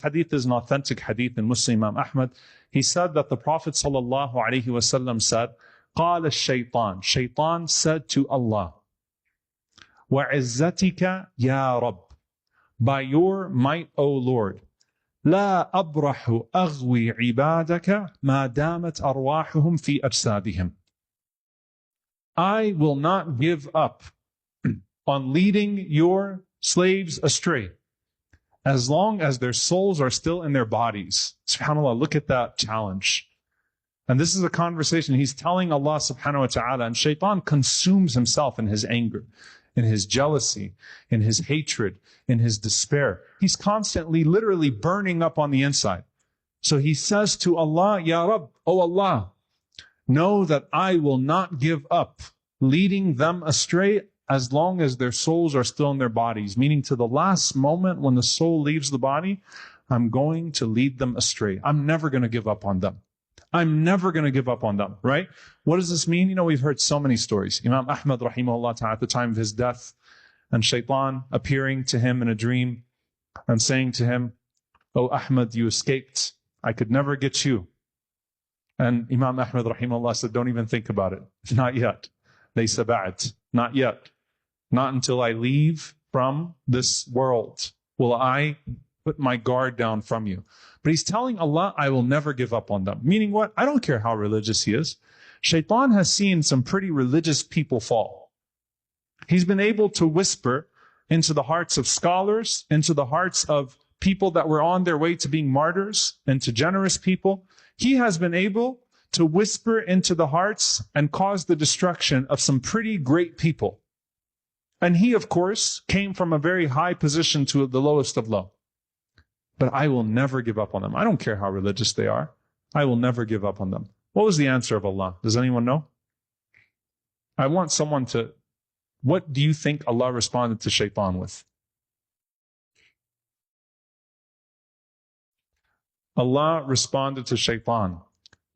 hadith is an authentic hadith in Muslim Imam Ahmad. He said that the Prophet ﷺ said, قال الشيطان, Shaytan said to Allah, وَعِزَّتِكَ يَا رَبِّ, by your might, O Lord, لا أبرح أغوي عبادك ما دامت أرواحهم في أجسادهم. I will not give up on leading your slaves astray as long as their souls are still in their bodies. SubhanAllah, look at that challenge. And this is a conversation he's telling Allah subhanahu wa ta'ala, and Shaytan consumes himself in his anger, in his jealousy, in his hatred, in his despair. He's constantly, literally burning up on the inside. So he says to Allah, Ya Rabb, O Allah, know that I will not give up leading them astray as long as their souls are still in their bodies. Meaning to the last moment when the soul leaves the body, I'm going to lead them astray. I'm never going to give up on them. I'm never going to give up on them, right? What does this mean? You know, we've heard so many stories. Imam Ahmad, rahimahullah ta'ala, at the time of his death, and Shaytan appearing to him in a dream and saying to him, "Oh Ahmad, you escaped. I could never get you." And Imam Ahmad, rahimahullah, said, "Don't even think about it. Not yet. Laysa ba'd. Not yet. Not until I leave from this world will I put my guard down from you." But he's telling Allah, I will never give up on them. Meaning what? I don't care how religious he is. Shaytan has seen some pretty religious people fall. He's been able to whisper into the hearts of scholars, into the hearts of people that were on their way to being martyrs, into generous people. He has been able to whisper into the hearts and cause the destruction of some pretty great people. And he, of course, came from a very high position to the lowest of low. But I will never give up on them. I don't care how religious they are. I will never give up on them. What was the answer of Allah? Does anyone know? I want someone to... What do you think Allah responded to Shaytan with? Allah responded to Shaytan,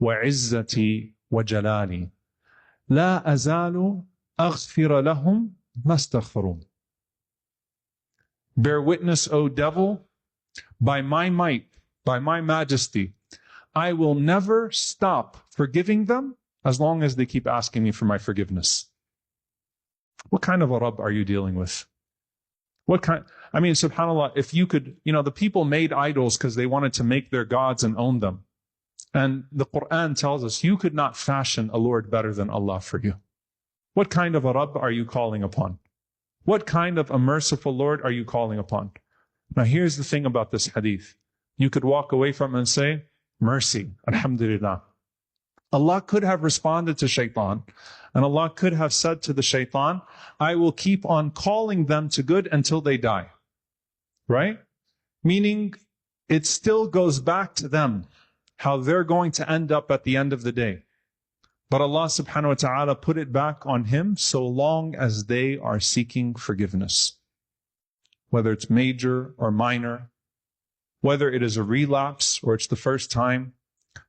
وَعِزَّتِي وَجَلَالِي لَا أَزَالُ أَغْفِرَ لَهُمْ مَا اسْتَغْفَرُونَ. Bear witness, O devil, by my might, by my majesty, I will never stop forgiving them as long as they keep asking me for my forgiveness. What kind of a Rabb are you dealing with? SubhanAllah, if you could, the people made idols because they wanted to make their gods and own them. And the Quran tells us you could not fashion a Lord better than Allah for you. What kind of a Rabb are you calling upon? What kind of a merciful Lord are you calling upon? Now here's the thing about this hadith. You could walk away from it and say, mercy, alhamdulillah. Allah could have responded to Shaytan, and Allah could have said to the Shaytan, I will keep on calling them to good until they die. Right? Meaning, it still goes back to them, how they're going to end up at the end of the day. But Allah subhanahu wa ta'ala put it back on him so long as they are seeking forgiveness. Whether it's major or minor, whether it is a relapse or it's the first time,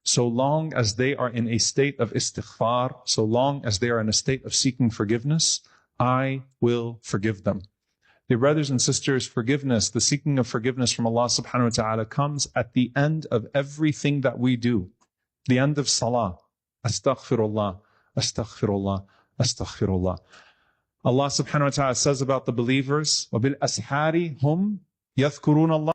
so long as they are in a state of istighfar, so long as they are in a state of seeking forgiveness, I will forgive them. Dear brothers and sisters, forgiveness, the seeking of forgiveness from Allah subhanahu wa ta'ala comes at the end of everything that we do. The end of salah. Astaghfirullah, astaghfirullah, astaghfirullah. Allah subhanahu wa ta'ala says about the believers, وَبِالْأَسْحَارِ هُمْ يَذْكُرُونَ اللَّهِ